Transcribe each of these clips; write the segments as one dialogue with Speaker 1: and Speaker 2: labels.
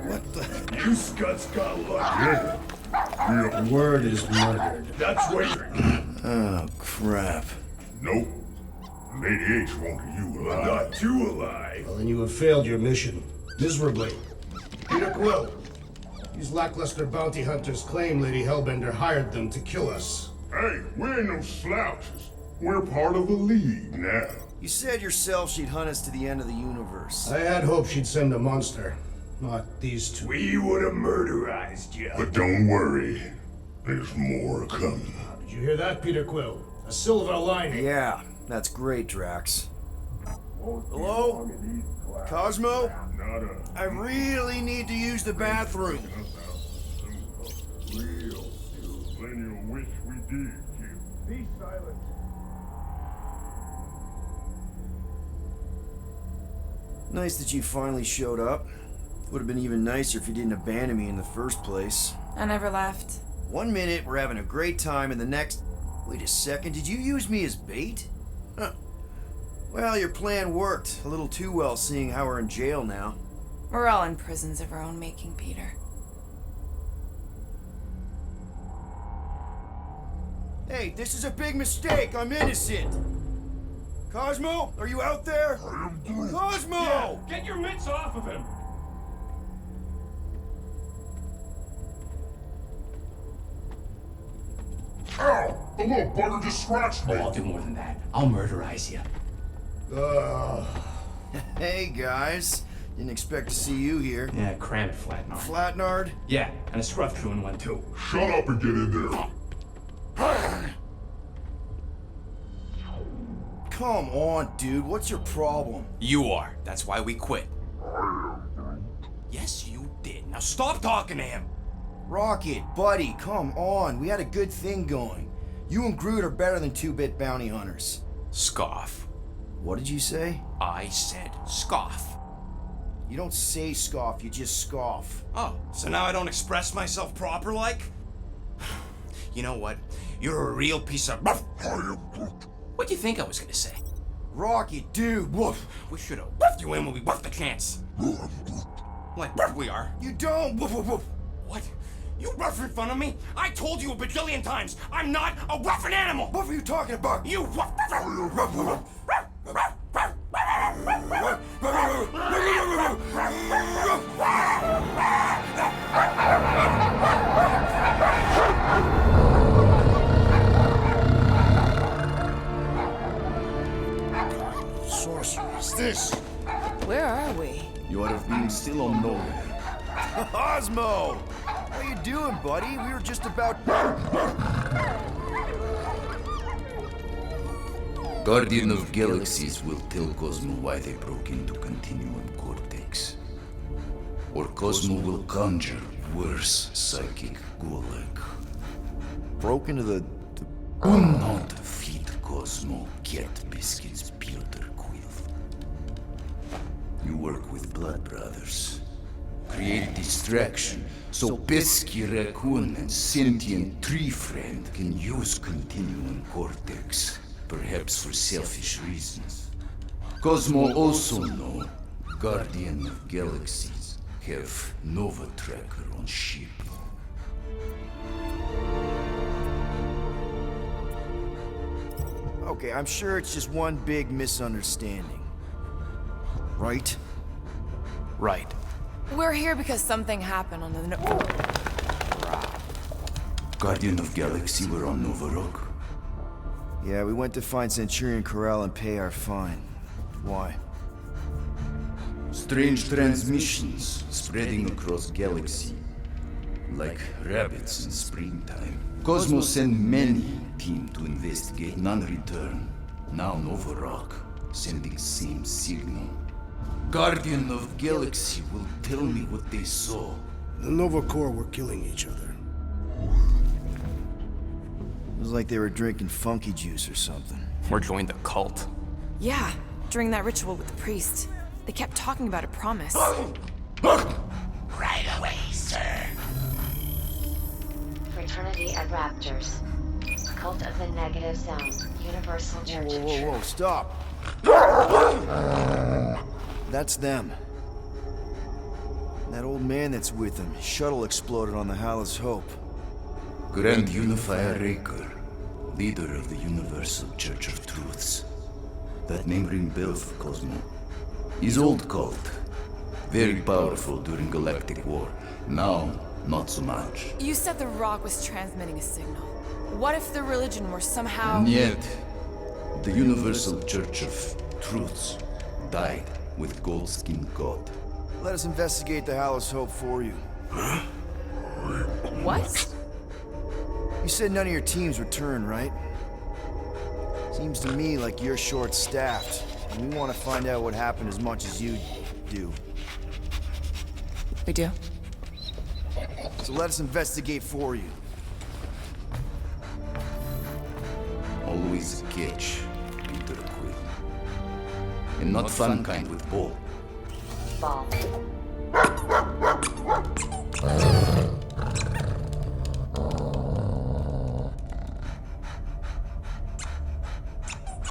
Speaker 1: What the?
Speaker 2: You scuts got lucky.
Speaker 3: Your word is murdered.
Speaker 2: That's what you...
Speaker 1: Oh, crap.
Speaker 2: Nope. Lady H wanted you alive. Not too alive.
Speaker 3: Well, then you have failed your mission. Miserably. Peter Quill. These lackluster bounty hunters claim Lady Hellbender hired them to kill us.
Speaker 2: Hey, we ain't no slouches. We're part of the League now.
Speaker 1: You said yourself she'd hunt us to the end of the universe.
Speaker 3: I had hoped she'd send a monster, not these two.
Speaker 2: We would have murderized you. But don't worry. There's more coming.
Speaker 3: Did you hear that, Peter Quill? A silver lining.
Speaker 1: Yeah, that's great, Drax. Hello? Cosmo? I really need to use the bathroom.
Speaker 2: Plenty of wish we did, Jim. Be silent.
Speaker 1: Nice that you finally showed up. Would have been even nicer if you didn't abandon me in the first place.
Speaker 4: I never left.
Speaker 1: 1 minute, we're having a great time, and the next... Wait a second, did you use me as bait? Huh. Well, your plan worked. A little too well, seeing how we're in jail now.
Speaker 4: We're all in prisons of our own making, Peter.
Speaker 1: Hey, this is a big mistake. I'm innocent. Cosmo, are you out there? Cosmo!
Speaker 5: Yeah, get your mitts off of him!
Speaker 2: Ow! The little bugger just scratched me.
Speaker 5: Oh, I'll do more than that. I'll murderize you.
Speaker 1: Hey, guys. Didn't expect to see you here.
Speaker 5: Yeah, cram it, Flatnard.
Speaker 1: Flatnard?
Speaker 5: Yeah, and a scruff crew in one too.
Speaker 2: Shut up and get in there.
Speaker 1: Come on, dude. What's your problem?
Speaker 5: You are. That's why we quit. Yes, you did. Now stop talking to him.
Speaker 1: Rocket, buddy, come on. We had a good thing going. You and Groot are better than 2-bit bounty hunters.
Speaker 5: Scoff.
Speaker 1: What did you say?
Speaker 5: I said scoff.
Speaker 1: You don't say scoff, you just scoff.
Speaker 5: Oh, so now I don't express myself proper like? You know what? You're a real piece of... What do you think I was gonna say?
Speaker 1: Rocket, dude, woof.
Speaker 5: We should have woofed you in when we woofed the chance. Like we are.
Speaker 1: You don't, woof, woof, woof.
Speaker 5: What? You rough in front of me? I told you a bajillion times, I'm not a rough animal!
Speaker 1: What were you talking about?
Speaker 5: You rough...
Speaker 3: Sorceress, this.
Speaker 4: Where are we?
Speaker 1: You would have been still on nowhere. Cosmo! How you doing, buddy? We were just about...
Speaker 6: Guardian of Galaxies will tell Cosmo why they broke into Continuum Cortex. Or Cosmo will conjure worse psychic gulag.
Speaker 1: Broke into the...
Speaker 6: Not feed Cosmo cat biscuits, Peter Quill. You work with Blood Brothers. Create distraction so Pesky Raccoon and Sentient Tree Friend can use Continuum Cortex, perhaps for selfish reasons. Cosmo also know Guardian of Galaxies have Nova Tracker on ship.
Speaker 1: Okay, I'm sure it's just one big misunderstanding. Right?
Speaker 5: Right.
Speaker 4: We're here because something happened on the...
Speaker 6: Guardian of Galaxy were on Nova Rock.
Speaker 1: Yeah, we went to find Centurion Corral and pay our fine. Why?
Speaker 6: Strange transmissions spreading across galaxy, like rabbits in springtime. Cosmo sent many team to investigate, none return. Now Nova Rock sending same signal. Guardian of Galaxy will tell me what they saw.
Speaker 3: The Nova Corps were killing each other.
Speaker 1: It was like they were drinking funky juice or something.
Speaker 5: Or joined the cult.
Speaker 4: Yeah, during that ritual with the priest. They kept talking about a promise.
Speaker 6: Right away, sir.
Speaker 7: Fraternity at Raptors. Cult of the Negative Zone. Universal Church of
Speaker 1: Whoa,
Speaker 7: Truth.
Speaker 1: stop. that's them. And that old man that's with him, his shuttle exploded on the Hallis Hope.
Speaker 6: Grand Unifier Raker, leader of the Universal Church of Truths. That name ring bell for Cosmo. His old cult. Very powerful during Galactic War. Now, not so much.
Speaker 4: You said the rock was transmitting a signal. What if the religion were somehow...
Speaker 6: Yet, the Universal Church of Truths died with Gold-Skinned God.
Speaker 1: Let us investigate the Hallis Hope for you.
Speaker 4: What?
Speaker 1: You said none of your teams returned, right? Seems to me like you're short-staffed, and we want to find out what happened as much as you do.
Speaker 4: We do?
Speaker 1: So let us investigate for you.
Speaker 6: Always a catch, Peter Quill. And not fun kind with Ball.
Speaker 7: Ball.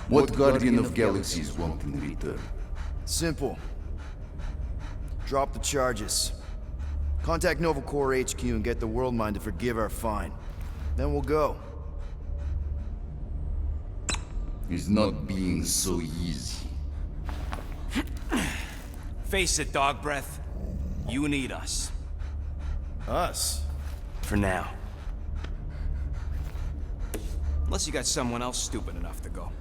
Speaker 6: What Guardian of Galaxies want in return?
Speaker 1: Simple. Drop the charges. Contact Nova Corps HQ and get the World Mind to forgive our fine. Then we'll go.
Speaker 6: It's not being so easy.
Speaker 5: Face it, dog breath. You need us.
Speaker 1: Us?
Speaker 5: For now. Unless you got someone else stupid enough to go.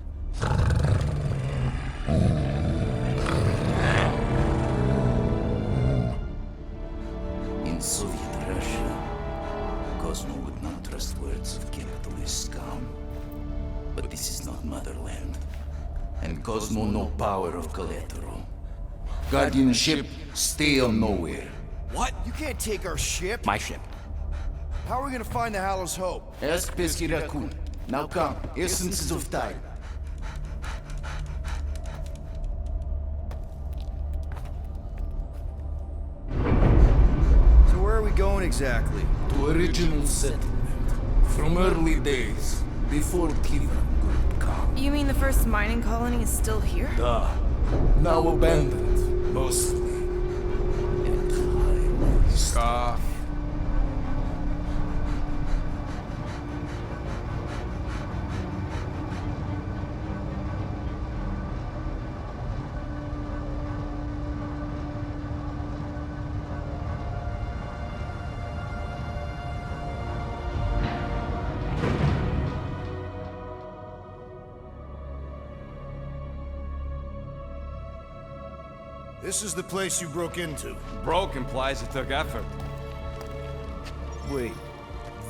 Speaker 6: In Soviet Russia, Cosmo would not trust words of capitalist scum. But this is not motherland. And Cosmo no power of collateral. Guardian ship, stay on nowhere.
Speaker 5: What?
Speaker 1: You can't take our ship.
Speaker 5: My ship.
Speaker 1: How are we gonna find the Hallis Hope?
Speaker 6: Ask Pesky Raccoon. Now come, essences of time.
Speaker 1: So where are we going exactly?
Speaker 6: To original settlement. From early days, before Kiva Group come.
Speaker 4: You mean the first mining colony is still here?
Speaker 6: Now abandoned, mostly. And highly
Speaker 5: Scoff.
Speaker 3: This is the place you broke into.
Speaker 5: Broke implies it took effort.
Speaker 1: Wait,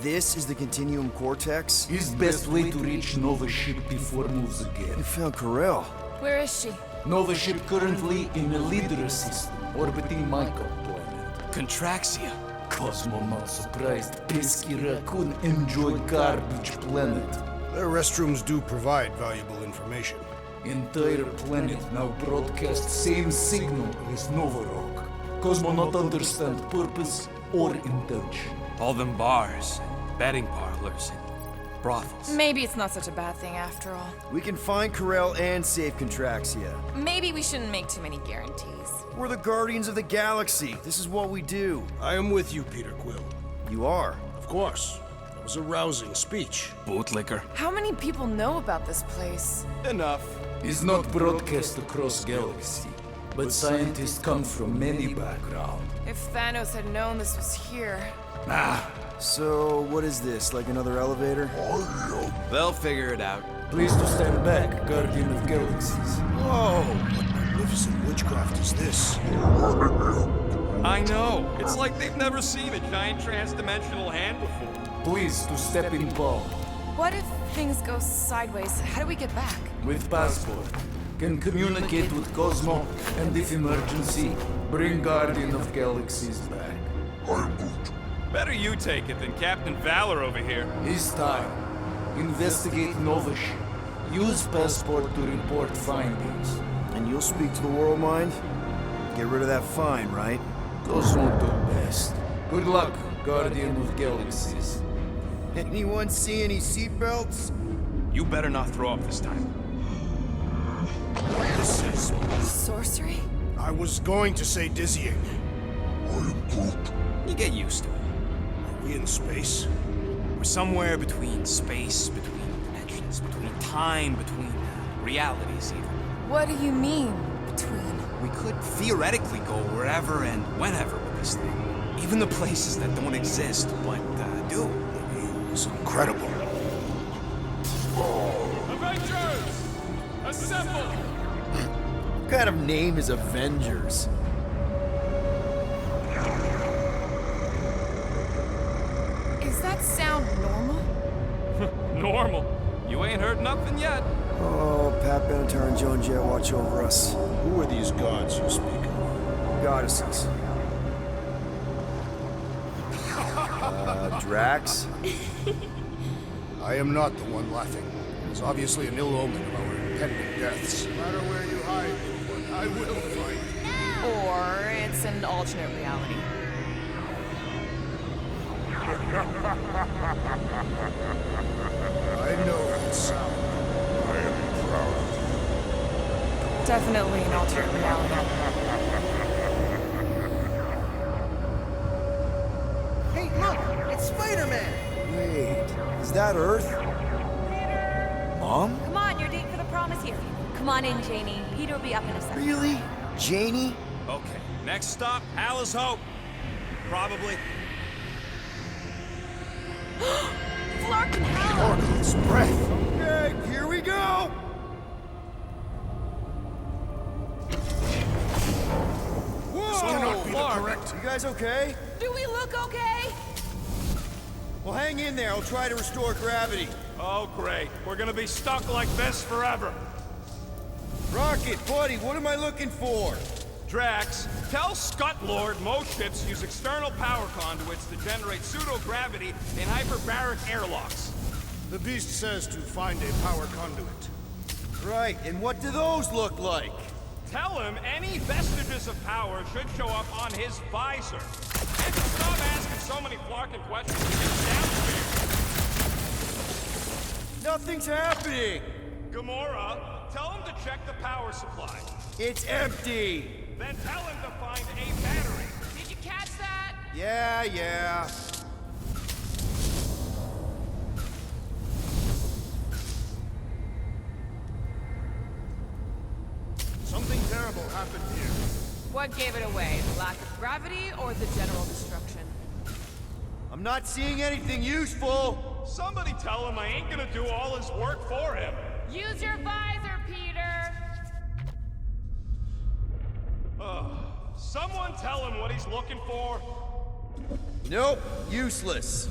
Speaker 1: this is the Continuum Cortex?
Speaker 6: His best way to reach Nova ship before moves again.
Speaker 1: You found Corel.
Speaker 4: Where is she?
Speaker 6: Nova ship currently in a leader system, orbiting Michael planet.
Speaker 5: Contraxia.
Speaker 6: Cosmo not surprised. Pesky Raccoon enjoy garbage planet.
Speaker 3: Their restrooms do provide valuable information.
Speaker 6: Entire planet now broadcast same signal as Nova Rock. Cosmo not understand purpose or intention.
Speaker 5: All them bars, betting parlors, and brothels.
Speaker 4: Maybe it's not such a bad thing after all.
Speaker 1: We can find Corel and save Contraxia.
Speaker 4: Maybe we shouldn't make too many guarantees.
Speaker 1: We're the Guardians of the Galaxy. This is what we do.
Speaker 3: I am with you, Peter Quill.
Speaker 1: You are.
Speaker 3: Of course. That was a rousing speech.
Speaker 5: Bootlicker.
Speaker 4: How many people know about this place?
Speaker 5: Enough.
Speaker 6: Is not broadcast across galaxy, but scientists come from many backgrounds.
Speaker 4: If Thanos had known this was here...
Speaker 1: So, what is this? Like another elevator?
Speaker 5: They'll figure it out.
Speaker 6: Please to stand back, Guardian of Galaxies.
Speaker 3: Whoa! What magnificent witchcraft is this?
Speaker 5: I know. It's like they've never seen a giant trans-dimensional hand before.
Speaker 6: Please to step in palm.
Speaker 4: What if things go sideways? How do we get back?
Speaker 6: With passport. Can communicate with Cosmo, and if emergency, bring Guardian of Galaxies back.
Speaker 5: Better you take it than Captain Valor over here.
Speaker 6: This time, investigate Nova ship. Use passport to report findings.
Speaker 1: And you'll speak to the World Mind? Get rid of that fine, right?
Speaker 6: Cosmo do best. Good luck, Guardian of Galaxies.
Speaker 1: Anyone see any seatbelts?
Speaker 5: You better not throw up this time.
Speaker 3: This is...
Speaker 4: Sorcery?
Speaker 3: I was going to say dizzying.
Speaker 5: You get used to it.
Speaker 3: Are we in space?
Speaker 5: We're somewhere between space, between dimensions, between time, between realities even.
Speaker 4: What do you mean, between?
Speaker 5: We could theoretically go wherever and whenever with this thing. Even the places that don't exist, but do.
Speaker 3: It's incredible.
Speaker 8: Avengers! Assemble!
Speaker 1: What kind of name is Avengers?
Speaker 4: Is that sound normal?
Speaker 8: Normal. You ain't heard nothing yet.
Speaker 1: Oh, Pat Benatar and Joan Jett watch over us.
Speaker 3: Who are these gods you speak of?
Speaker 1: Goddesses. Drax?
Speaker 3: I am not the one laughing. It's obviously an ill omen of our impending deaths. No matter where you hide, I will find you.
Speaker 4: Or it's an alternate reality.
Speaker 3: I know that sound. I am proud.
Speaker 4: Definitely an alternate reality.
Speaker 1: Hey, look! It's Spider-Man! Wait, is that Earth? Mom?
Speaker 9: Come on, your date for the prom is here. Come on in, Janie. Peter will be up in a second.
Speaker 1: Really? Janie?
Speaker 5: Okay, next stop, Alice Hope. Probably.
Speaker 9: Flark and Hal!
Speaker 3: Oracle's breath.
Speaker 1: Okay, here we go!
Speaker 3: This cannot be the correct.
Speaker 1: You guys okay?
Speaker 9: Do we look okay?
Speaker 1: Well, hang in there. I'll try to restore gravity.
Speaker 8: Oh, great. We're gonna be stuck like this forever.
Speaker 1: Rocket, buddy, what am I looking for?
Speaker 8: Drax, tell Scut Lord most ships use external power conduits to generate pseudo-gravity in hyperbaric airlocks.
Speaker 3: The beast says to find a power conduit.
Speaker 1: Right, and what do those look like?
Speaker 8: Tell him any vestiges of power should show up on his visor. And to stop asking so many flarkin' questions and get down to
Speaker 1: Nothing's happening!
Speaker 8: Gamora, tell him to check the power supply.
Speaker 1: It's empty!
Speaker 8: Then tell him to find a battery.
Speaker 9: Did you catch that?
Speaker 1: Yeah.
Speaker 3: Something terrible happened here.
Speaker 4: What gave it away? The lack of gravity or the general destruction?
Speaker 1: I'm not seeing anything useful!
Speaker 8: Somebody tell him I ain't gonna do all his work for him.
Speaker 9: Use your visor, Peter!
Speaker 8: Someone tell him what he's looking for.
Speaker 1: Nope, useless.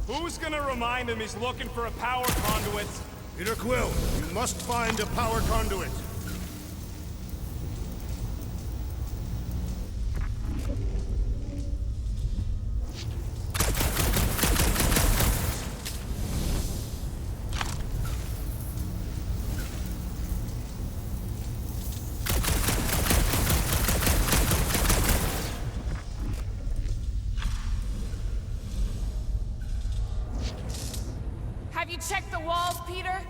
Speaker 8: Who's gonna remind him he's looking for a power conduit?
Speaker 3: Peter Quill, you must find a power conduit.
Speaker 4: Have you checked the walls, Peter?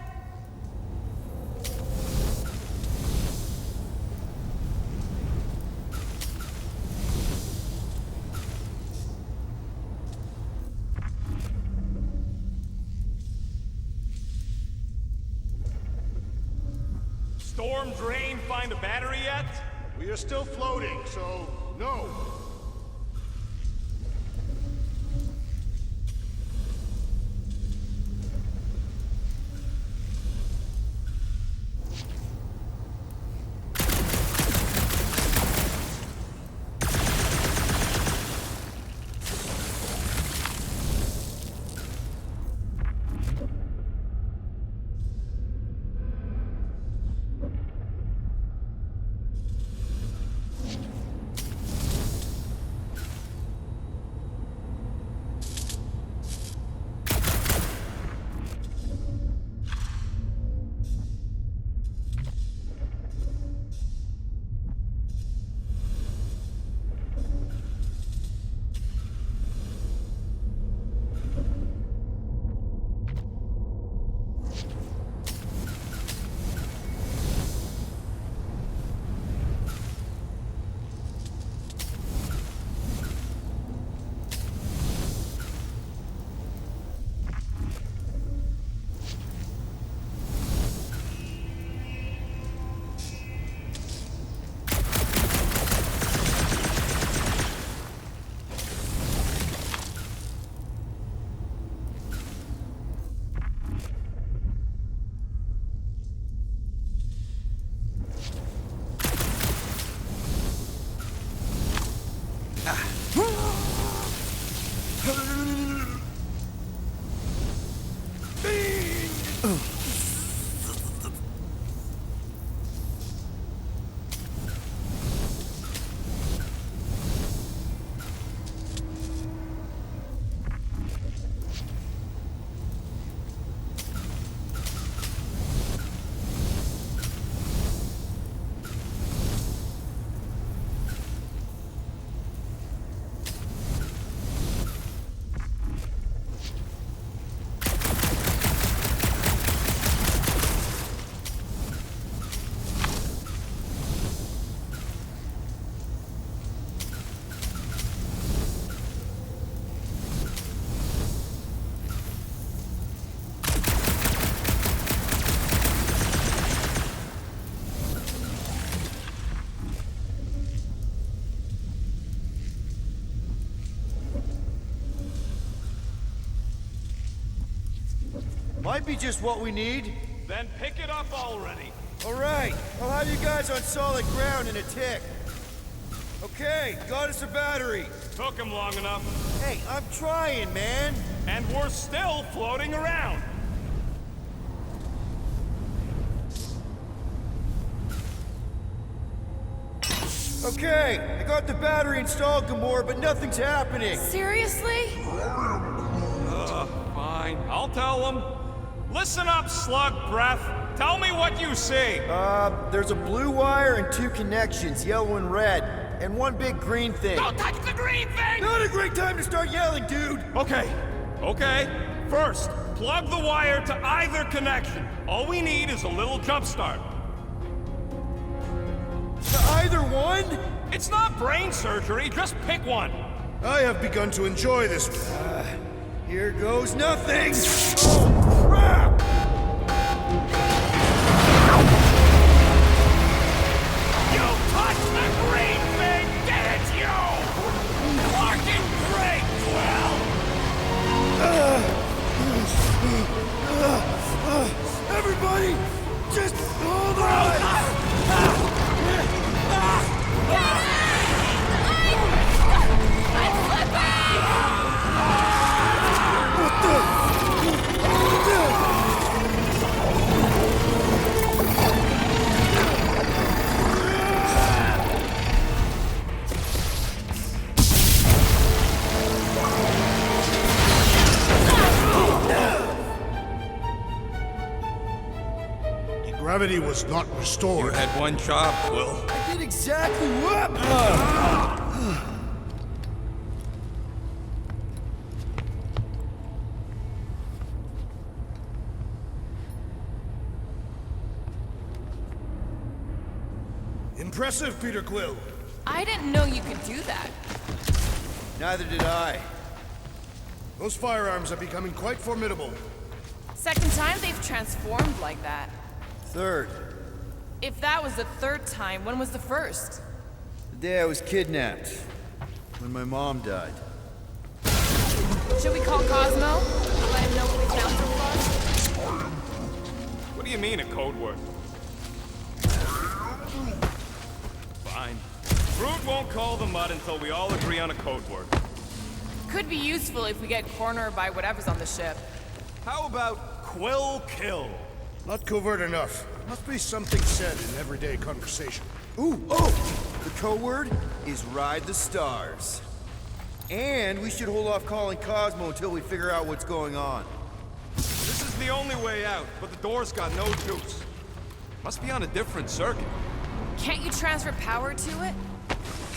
Speaker 8: Storm drain find a battery yet?
Speaker 3: We are still floating, so no.
Speaker 1: Might be just what we need.
Speaker 8: Then pick it up already.
Speaker 1: All right, I'll have you guys on solid ground in a tick. Okay, got us a battery.
Speaker 8: Took him long enough.
Speaker 1: Hey, I'm trying, man.
Speaker 8: And we're still floating around.
Speaker 1: Okay, I got the battery installed, Gamora, but nothing's happening.
Speaker 4: Seriously?
Speaker 8: Fine, I'll tell them. Listen up, slug breath. Tell me what you see.
Speaker 1: There's a blue wire and 2 connections, yellow and red, and 1 big green thing.
Speaker 8: Don't touch the green thing!
Speaker 1: Not a great time to start yelling, dude!
Speaker 8: Okay. First, plug the wire to either connection. All we need is a little jump start.
Speaker 1: To either one?
Speaker 8: It's not brain surgery, just pick one.
Speaker 3: I have begun to enjoy this.
Speaker 1: Here goes nothing! Oh, crap!
Speaker 8: You touched the green thing, didn't you? Fucking great, Quill!
Speaker 1: Everybody, just hold on!
Speaker 3: Gravity was not restored.
Speaker 5: You had one job, Quill.
Speaker 1: I did exactly what?
Speaker 3: Impressive, Peter Quill.
Speaker 4: I didn't know you could do that.
Speaker 1: Neither did I.
Speaker 3: Those firearms are becoming quite formidable.
Speaker 4: Second time they've transformed like that.
Speaker 1: Third,
Speaker 4: If that was the third time, when was the first?
Speaker 1: the day I was kidnapped. When my mom died.
Speaker 4: Should we call Cosmo? Let him know what we found so far?
Speaker 8: What do you mean, a code word? Fine. Groot won't call the mud until we all agree on a code word.
Speaker 4: Could be useful if we get cornered by whatever's on the ship.
Speaker 8: How about Quill Kill?
Speaker 3: Not covert enough. Must be something said in everyday conversation.
Speaker 1: Ooh, oh! The code word is Ride the Stars. And we should hold off calling Cosmo until we figure out what's going on.
Speaker 8: This is the only way out, but the door's got no juice. Must be on a different circuit.
Speaker 4: Can't you transfer power to it?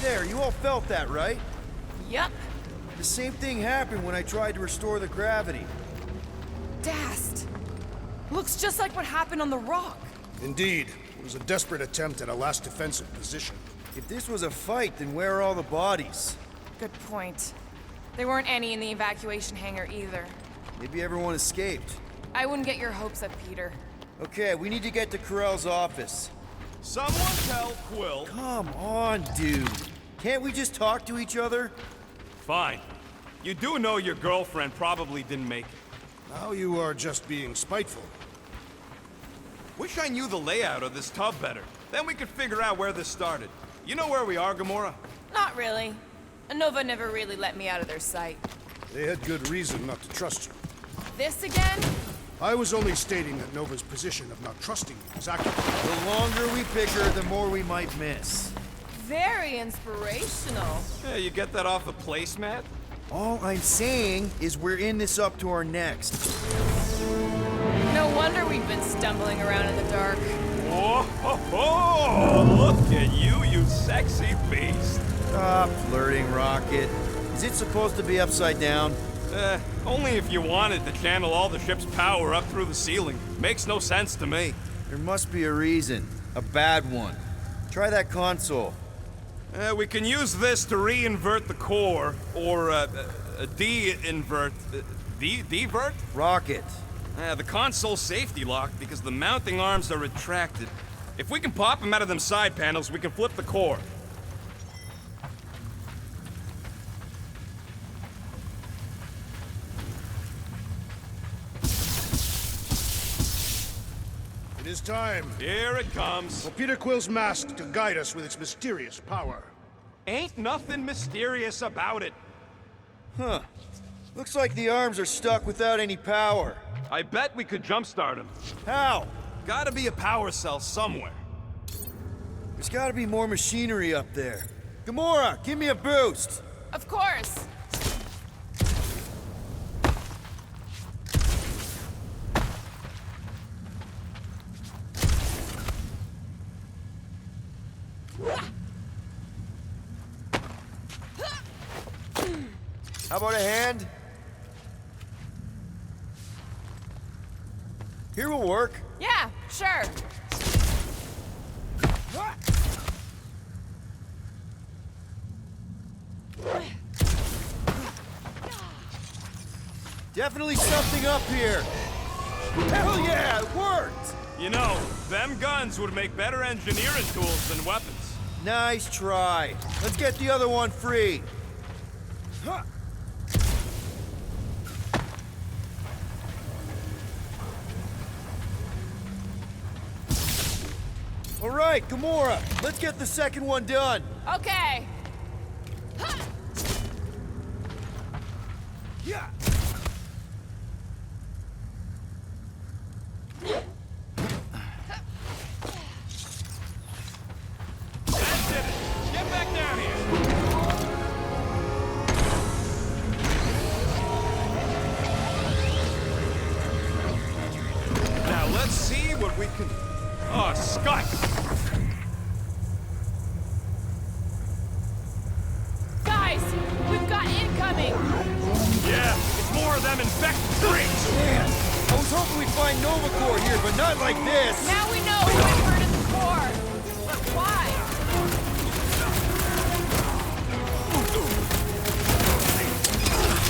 Speaker 1: There, you all felt that, right?
Speaker 4: Yup.
Speaker 1: The same thing happened when I tried to restore the gravity.
Speaker 4: Dast. Looks just like what happened on the rock.
Speaker 3: Indeed, it was a desperate attempt at a last defensive position.
Speaker 1: If this was a fight, then where are all the bodies?
Speaker 4: Good point. There weren't any in the evacuation hangar either.
Speaker 1: Maybe everyone escaped.
Speaker 4: I wouldn't get your hopes up, Peter.
Speaker 1: Okay, we need to get to Carell's office.
Speaker 8: Someone tell Quill.
Speaker 1: Come on, dude. Can't we just talk to each other?
Speaker 8: Fine. You do know your girlfriend probably didn't make it.
Speaker 3: Now you are just being spiteful.
Speaker 8: Wish I knew the layout of this tub better. Then we could figure out where this started. You know where we are, Gamora?
Speaker 4: Not really. Nova never really let me out of their sight.
Speaker 3: They had good reason not to trust you.
Speaker 4: This again?
Speaker 3: I was only stating that Nova's position of not trusting you is accurate.
Speaker 1: The longer we pick her, the more we might miss.
Speaker 4: Very inspirational.
Speaker 8: Yeah, you get that off a placemat?
Speaker 1: All I'm saying is we're in this up to our necks.
Speaker 4: No wonder we've been stumbling around in the dark.
Speaker 8: Whoa, ho, ho. Look at you, you sexy beast.
Speaker 1: Stop flirting, Rocket. Is it supposed to be upside down?
Speaker 8: Only if you wanted to channel all the ship's power up through the ceiling. Makes no sense to me.
Speaker 1: There must be a reason. A bad one. Try that console.
Speaker 8: We can use this to re-invert the core, or de-invert... Divert?
Speaker 1: Rocket.
Speaker 8: The console's safety locked because the mounting arms are retracted. If we can pop them out of them side panels, we can flip the core.
Speaker 3: It is time.
Speaker 8: Here it comes.
Speaker 3: For Peter Quill's mask to guide us with its mysterious power.
Speaker 8: Ain't nothing mysterious about it.
Speaker 1: Huh. Looks like the arms are stuck without any power.
Speaker 8: I bet we could jumpstart them.
Speaker 1: How?
Speaker 8: Gotta be a power cell somewhere.
Speaker 1: There's gotta be more machinery up there. Gamora, give me a boost!
Speaker 4: Of course.
Speaker 1: How about a hand? Here will work.
Speaker 4: Yeah, sure.
Speaker 1: Definitely something up here. Hell yeah, it worked!
Speaker 8: You know, them guns would make better engineering tools than weapons.
Speaker 1: Nice try. Let's get the other one free. Huh. All right, Gamora, let's get the second one done.
Speaker 4: Okay.
Speaker 1: Yeah.
Speaker 8: That did it. Get back down here. Now let's see what we can... Oh, Scott!
Speaker 4: Guys, we've got incoming.
Speaker 8: Yeah, it's more of them infected freaks.
Speaker 1: Man, I was hoping we'd find Nova Corps here, but not like this.
Speaker 4: Now we know who inverted the core. But why?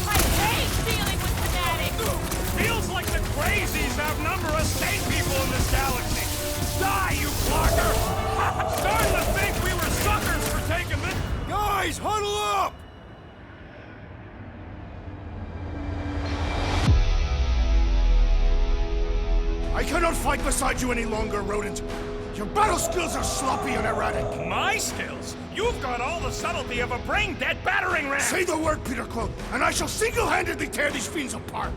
Speaker 4: I hate dealing with fanatics.
Speaker 8: Feels like the crazies outnumber us sane people in this galaxy. Die, you blocker! Starting to think we were suckers for taking this.
Speaker 1: Guys, huddle up!
Speaker 3: I cannot fight beside you any longer, rodent. Your battle skills are sloppy and erratic.
Speaker 8: My skills? You've got all the subtlety of a brain-dead battering ram!
Speaker 3: Say the word, Peter Quill, and I shall single-handedly tear these fiends apart.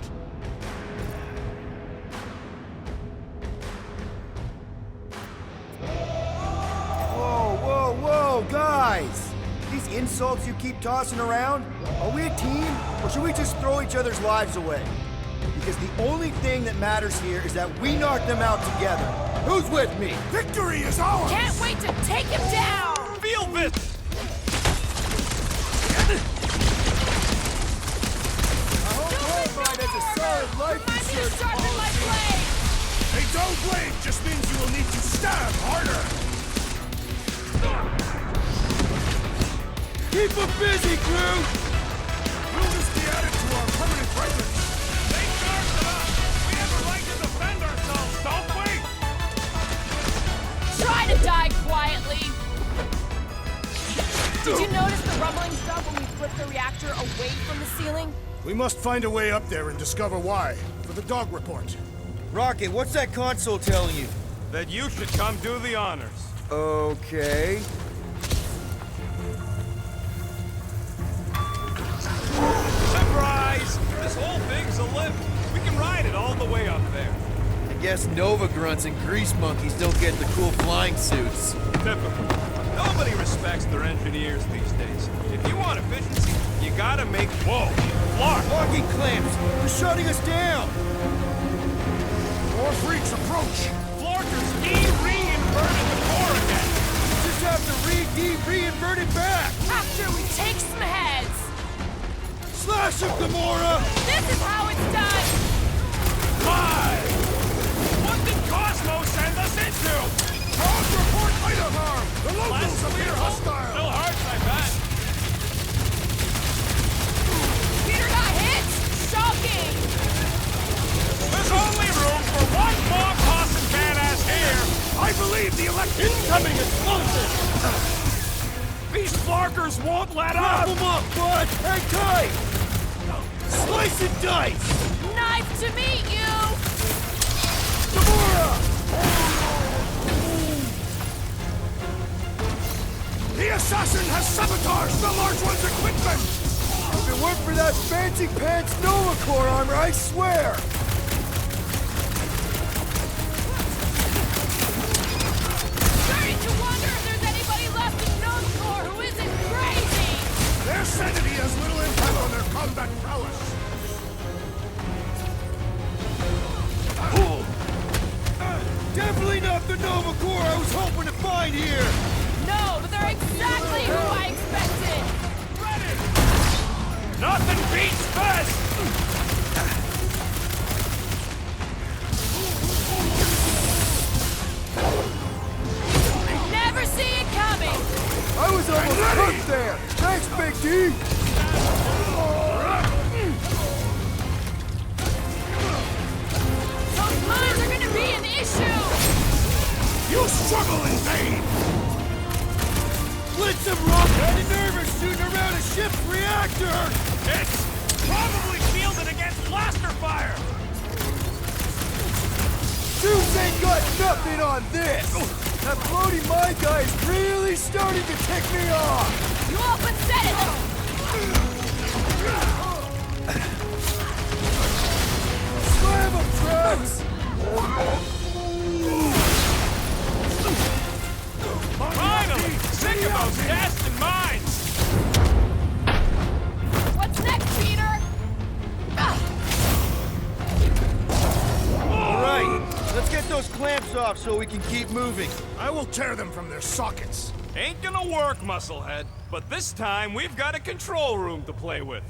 Speaker 1: Whoa, guys! These insults you keep tossing around, are we a team, or should we just throw each other's lives away? Because the only thing that matters here is that we knock them out together. Who's with me?
Speaker 3: Victory is ours!
Speaker 4: Can't wait to take him down!
Speaker 8: Feel this!
Speaker 1: I hope Carbide has a solid life
Speaker 4: Remind me to
Speaker 1: insurance
Speaker 4: sharpen my
Speaker 1: policy.
Speaker 4: blade!
Speaker 3: A dull blade just means you will need to stab harder!
Speaker 1: Keep them busy, crew!
Speaker 3: Will this be added to our permanent record?
Speaker 8: They charged it up! We have a right to defend ourselves, don't we?
Speaker 4: Try to die quietly! Did you notice the rumbling stuff when we flipped the reactor away from the ceiling?
Speaker 3: We must find a way up there and discover why, for the dog report.
Speaker 1: Rocket, what's that console telling you?
Speaker 8: That you should come do the honors.
Speaker 1: Okay.
Speaker 8: Surprise! This whole thing's a lift. We can ride it all the way up there.
Speaker 1: I guess Nova grunts and grease monkeys don't get the cool flying suits.
Speaker 8: Typical. Nobody respects their engineers these days. If you want efficiency, you gotta make... Whoa! Clark!
Speaker 1: Locking clamps! They're shutting us down!
Speaker 3: More freaks approach!
Speaker 8: Florkers reinverted the core again!
Speaker 1: Just have to reinvert it back!
Speaker 4: After we take some heads!
Speaker 1: Slash him, Gamora!
Speaker 4: This is how it's done!
Speaker 8: Why? What did Cosmo send us into?
Speaker 3: Dogs report item harm! The locals
Speaker 8: Last
Speaker 3: appear
Speaker 8: clear
Speaker 3: hostile!
Speaker 8: Still hurts, I bet.
Speaker 4: Peter got hit! Shocking!
Speaker 8: There's only room for one more Boston badass here!
Speaker 3: I believe the election...
Speaker 8: Incoming explosive! These Flarkers won't let
Speaker 1: Wrap
Speaker 8: up!
Speaker 1: them up, bud! Hang tight! Slice and dice!
Speaker 4: Nice to meet you!
Speaker 1: Gamora!
Speaker 3: The assassin has sabotaged the large one's equipment!
Speaker 1: If it weren't for that fancy pants Nova Corps armor, I swear!
Speaker 4: Starting to wonder if there's anybody left in Nova Corps who isn't crazy!
Speaker 3: Their sanity has little impact on their combat prowess.
Speaker 1: Definitely not the Nova Corps I was hoping to find here!
Speaker 4: No, but they're exactly who I expected!
Speaker 8: Nothing beats best!
Speaker 4: Never see it coming!
Speaker 1: I was almost cooked there! Thanks, Big D!
Speaker 4: Those mines are gonna be an issue!
Speaker 3: You struggle in vain!
Speaker 1: Blitz him, Rock! Kinda nervous shooting around a ship's reactor!
Speaker 8: It's probably shielded against blaster fire!
Speaker 1: Zeus ain't got nothing on this! That floaty mine guy is really starting to tick me off!
Speaker 4: You all but said it!
Speaker 1: Slam him, Travis!
Speaker 8: Finally! Sick of those tests and mines!
Speaker 4: What's next, Peter?
Speaker 1: Alright, let's get those clamps off so we can keep moving.
Speaker 3: I will tear them from their sockets.
Speaker 8: Ain't gonna work, Musclehead. But this time, we've got a control room to play with.